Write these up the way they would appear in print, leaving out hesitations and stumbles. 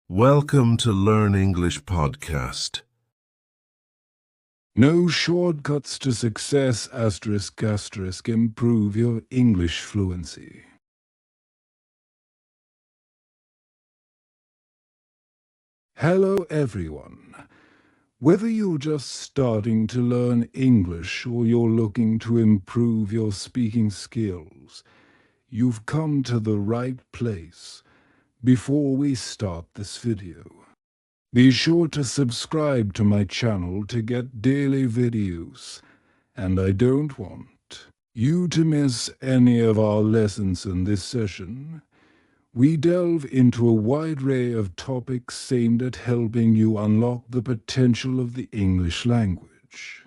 Welcome to Learn English podcast. No shortcuts to success, ***, improve your English fluency. Hello everyone. Whether you're just starting to learn English or you're looking to improve your speaking skills, you've come to the right place. Before we start this video, be sure to subscribe to my channel to get daily videos, and I don't want you to miss any of our lessons in this session. We delve into a wide array of topics aimed at helping you unlock the potential of the English language.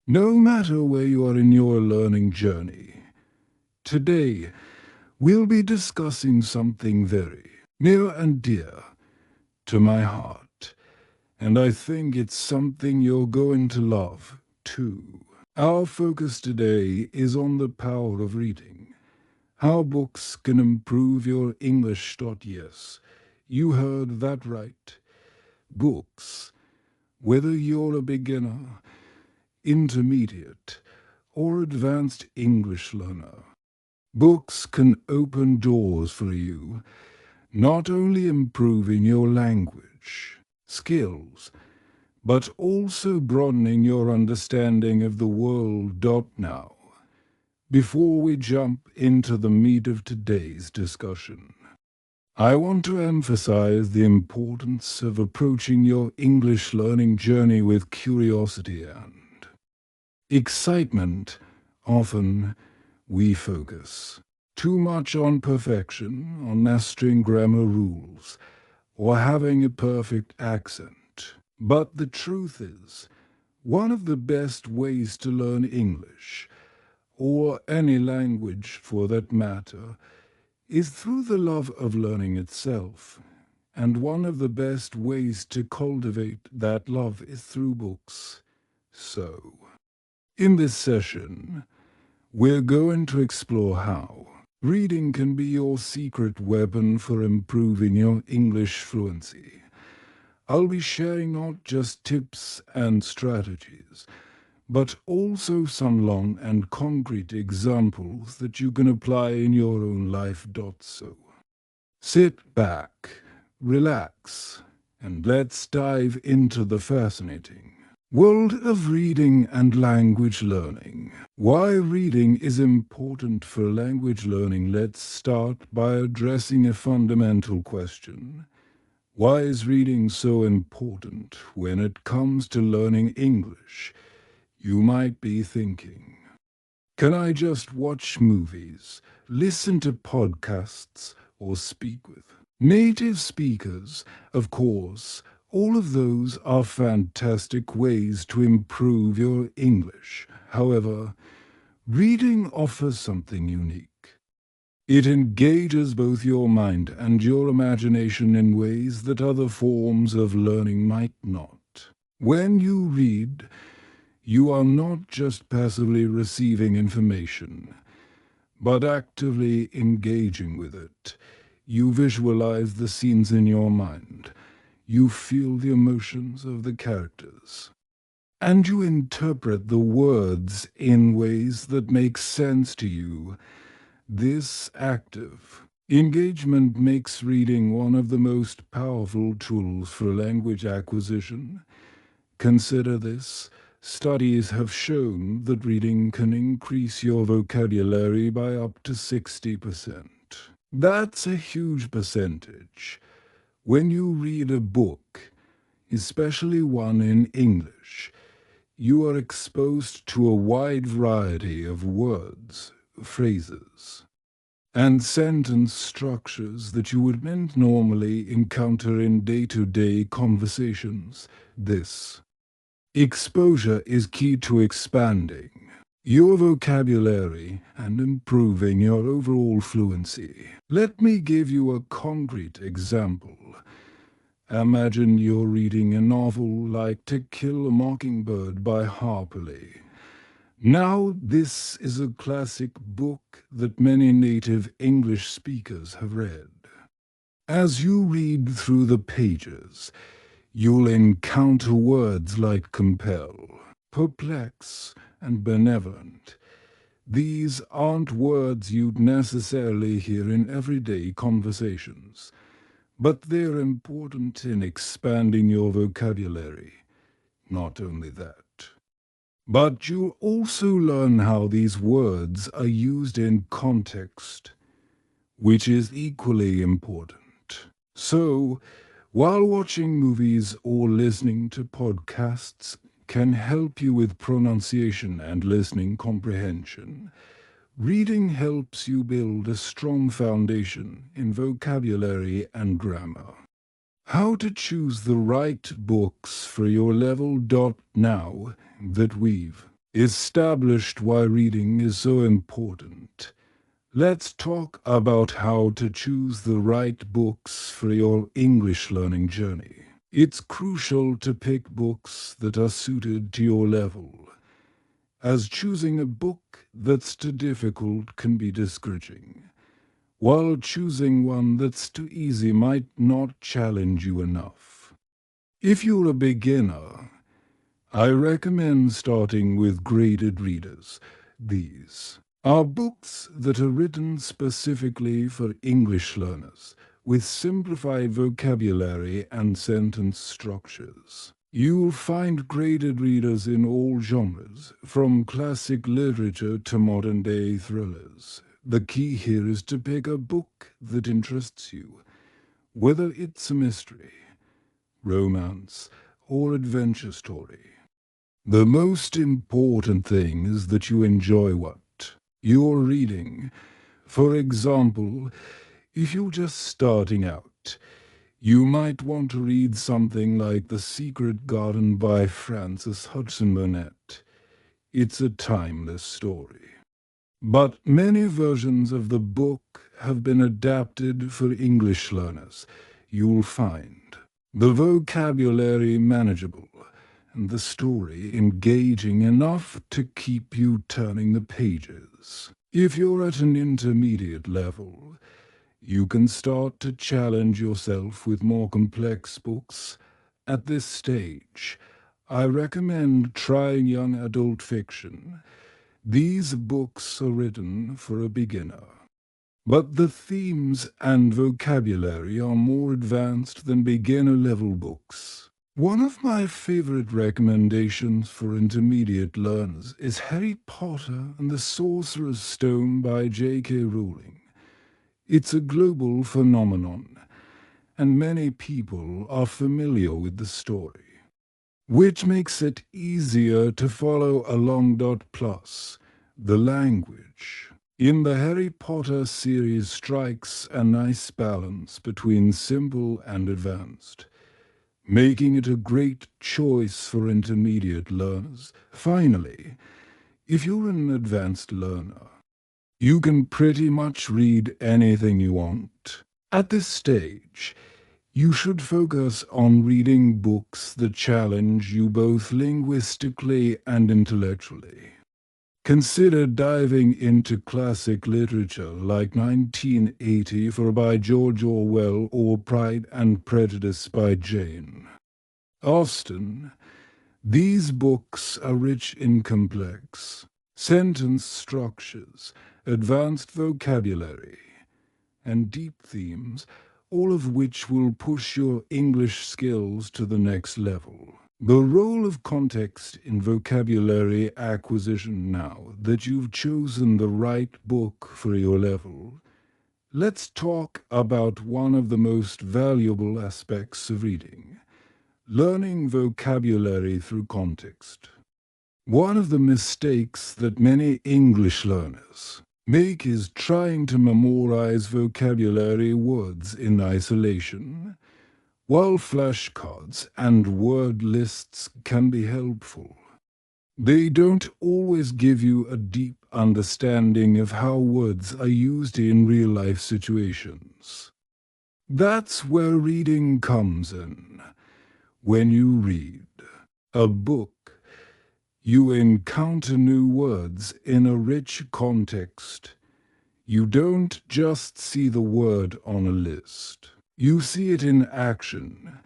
No matter where you are in your learning journey, today we'll be discussing something very near and dear to my heart, and I think it's something you're going to love too. Our focus today is on the power of reading. How books can improve your English. Yes, you heard that right. Books. Whether you're a beginner, intermediate, or advanced English learner, books can open doors for you, not only improving your language skills, but also broadening your understanding of the world. Now, before we jump into the meat of today's discussion, I want to emphasize the importance of approaching your English learning journey with curiosity and excitement. Often, we focus too much on perfection, on mastering grammar rules, or having a perfect accent. But the truth is, one of the best ways to learn English, or any language for that matter, is through the love of learning itself. And one of the best ways to cultivate that love is through books. So, in this session, we're going to explore how reading can be your secret weapon for improving your English fluency. I'll be sharing not just tips and strategies, but also some long and concrete examples that you can apply in your own life. So, sit back, relax, and let's dive into the fascinating world of reading and language learning. Why reading is important for language learning. Let's start by addressing a fundamental question. Why is reading so important when it comes to learning English? You might be thinking, can I just watch movies, listen to podcasts, or speak with native speakers? Of course, all of those are fantastic ways to improve your English. However, reading offers something unique. It engages both your mind and your imagination in ways that other forms of learning might not. When you read, you are not just passively receiving information, but actively engaging with it. You visualize the scenes in your mind. You feel the emotions of the characters. And you interpret the words in ways that make sense to you. This active engagement makes reading one of the most powerful tools for language acquisition. Consider this. Studies have shown that reading can increase your vocabulary by up to 60%. That's a huge percentage. When you read a book, especially one in English, you are exposed to a wide variety of words, phrases, and sentence structures that you wouldn't normally encounter in day-to-day conversations. This exposure is key to expanding your vocabulary and improving your overall fluency. Let me give you a concrete example. Imagine you're reading a novel like To Kill a Mockingbird by Harper Lee. Now, this is a classic book that many native English speakers have read. As you read through the pages, you'll encounter words like compel, perplex, and benevolent. These aren't words you'd necessarily hear in everyday conversations, but they're important in expanding your vocabulary. Not only that, but you'll also learn how these words are used in context, which is equally important. So, while watching movies or listening to podcasts can help you with pronunciation and listening comprehension, reading helps you build a strong foundation in vocabulary and grammar. How to choose the right books for your level. Now that we've established why reading is so important, let's talk about how to choose the right books for your English learning journey. It's crucial to pick books that are suited to your level, as choosing a book that's too difficult can be discouraging, while choosing one that's too easy might not challenge you enough. If you're a beginner, I recommend starting with graded readers. These are books that are written specifically for English learners, with simplified vocabulary and sentence structures. You'll find graded readers in all genres, from classic literature to modern-day thrillers. The key here is to pick a book that interests you, whether it's a mystery, romance, or adventure story. The most important thing is that you enjoy what you're reading. For example, if you're just starting out, you might want to read something like The Secret Garden by Frances Hudson Burnett. It's a timeless story. But many versions of the book have been adapted for English learners. You'll find the vocabulary manageable and the story engaging enough to keep you turning the pages. If you're at an intermediate level, you can start to challenge yourself with more complex books. At this stage, I recommend trying young adult fiction. These books are written for a beginner, but the themes and vocabulary are more advanced than beginner-level books. One of my favorite recommendations for intermediate learners is Harry Potter and the Sorcerer's Stone by J.K. Rowling. It's a global phenomenon, and many people are familiar with the story, which makes it easier to follow along. Plus, the language in the Harry Potter series strikes a nice balance between simple and advanced, making it a great choice for intermediate learners. Finally, if you're an advanced learner, you can pretty much read anything you want. At this stage, you should focus on reading books that challenge you both linguistically and intellectually. Consider diving into classic literature like 1984 by George Orwell or Pride and Prejudice by Jane Austen. These books are rich in complex sentence structures, advanced vocabulary, and deep themes, all of which will push your English skills to the next level. The role of context in vocabulary acquisition. Now that you've chosen the right book for your level, let's talk about one of the most valuable aspects of reading: learning vocabulary through context. One of the mistakes that many English learners make is trying to memorize vocabulary words in isolation. While flashcards and word lists can be helpful, they don't always give you a deep understanding of how words are used in real-life situations. That's where reading comes in. When you read a book, you encounter new words in a rich context. You don't just see the word on a list. You see it in action,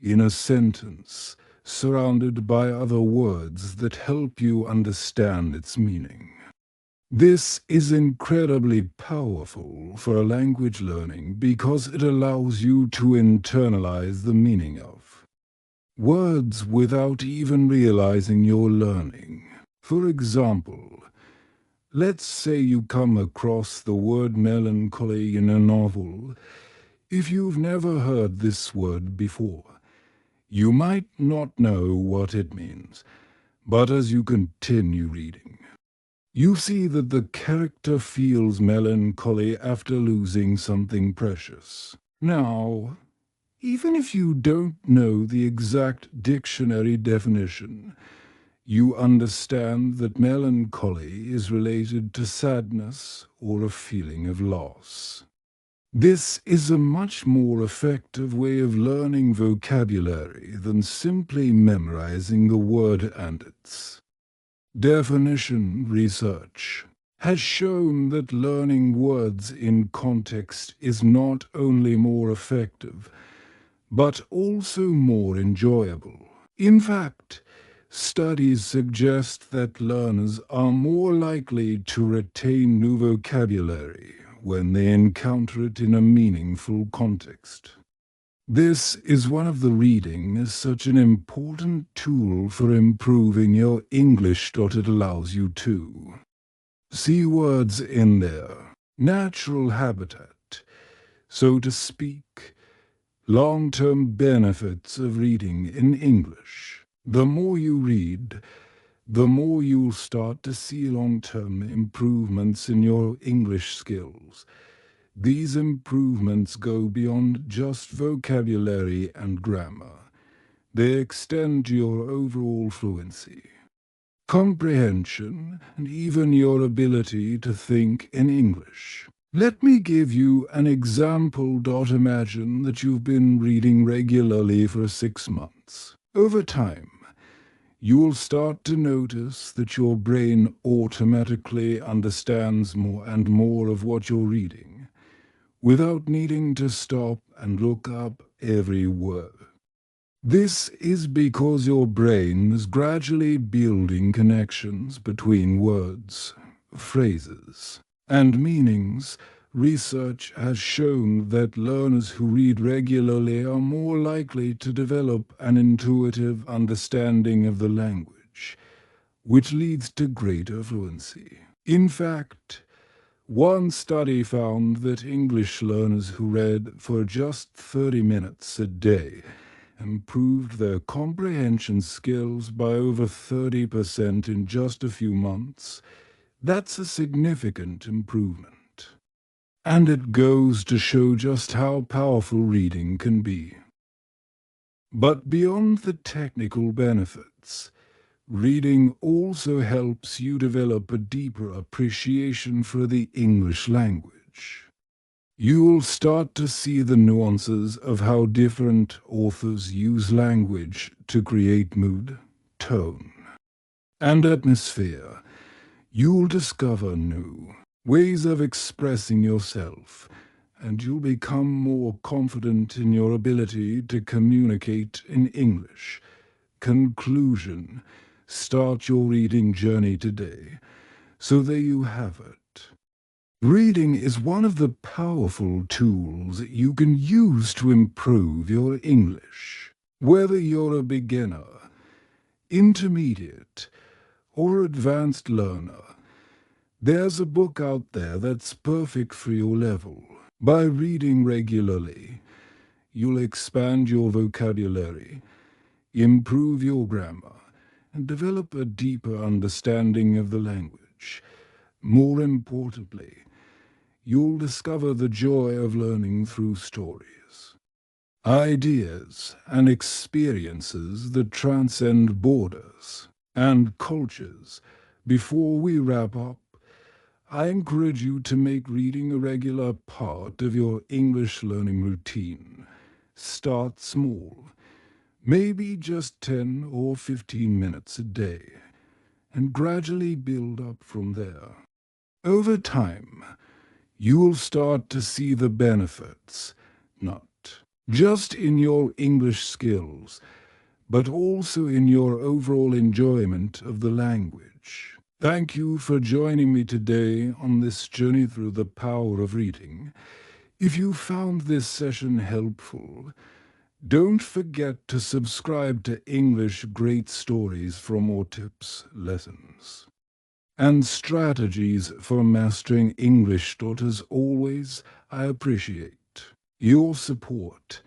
in a sentence, surrounded by other words that help you understand its meaning. This is incredibly powerful for language learning because it allows you to internalize the meaning of words without even realizing you're learning. For example, let's say you come across the word melancholy in a novel. If you've never heard this word before, you might not know what it means, but as you continue reading, you see that the character feels melancholy after losing something precious. Now, even if you don't know the exact dictionary definition, you understand that melancholy is related to sadness or a feeling of loss. This is a much more effective way of learning vocabulary than simply memorizing the word and its definition. Research has shown that learning words in context is not only more effective, but also more enjoyable. In fact, studies suggest that learners are more likely to retain new vocabulary when they encounter it in a meaningful context. This is one of the reading is such an important tool for improving your English. It allows you to see words in their natural habitat, so to speak. Long-term benefits of reading in English. The more you read, the more you'll start to see long-term improvements in your English skills. These improvements go beyond just vocabulary and grammar. They extend to your overall fluency, comprehension, and even your ability to think in English. Let me give you an example. Imagine that you've been reading regularly for 6 months. Over time, you will start to notice that your brain automatically understands more and more of what you're reading, without needing to stop and look up every word. This is because your brain is gradually building connections between words, phrases, and meanings. Research has shown that learners who read regularly are more likely to develop an intuitive understanding of the language, which leads to greater fluency. In fact, one study found that English learners who read for just 30 minutes a day improved their comprehension skills by over 30% in just a few months. That's a significant improvement. And it goes to show just how powerful reading can be. But beyond the technical benefits, reading also helps you develop a deeper appreciation for the English language. You'll start to see the nuances of how different authors use language to create mood, tone, and atmosphere. You'll discover new ways of expressing yourself, and you'll become more confident in your ability to communicate in English. Conclusion: start your reading journey today. So there you have it. Reading is one of the powerful tools you can use to improve your English. Whether you're a beginner, intermediate, or advanced learner, there's a book out there that's perfect for your level. By reading regularly, you'll expand your vocabulary, improve your grammar, and develop a deeper understanding of the language. More importantly, you'll discover the joy of learning through stories, ideas, and experiences that transcend borders and cultures. Before we wrap up, I encourage you to make reading a regular part of your English learning routine. Start small, maybe just 10 or 15 minutes a day, and gradually build up from there. Over time, you will start to see the benefits, not just in your English skills, but also in your overall enjoyment of the language. Thank you for joining me today on this journey through the power of reading. If you found this session helpful, don't forget to subscribe to English Great Stories for more tips, lessons, and strategies for mastering English. As always, I appreciate your support,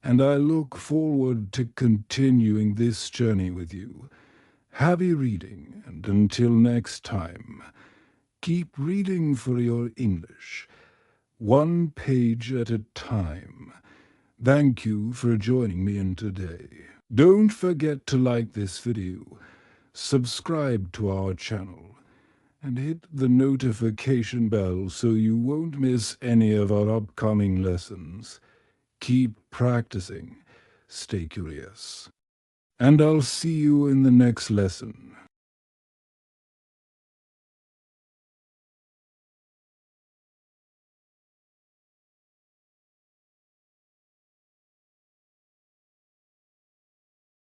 and I look forward to continuing this journey with you. Happy reading, and until next time, keep reading for your English, one page at a time. Thank you for joining me in today. Don't forget to like this video, subscribe to our channel, and hit the notification bell so you won't miss any of our upcoming lessons. Keep practicing, stay curious, and I'll see you in the next lesson.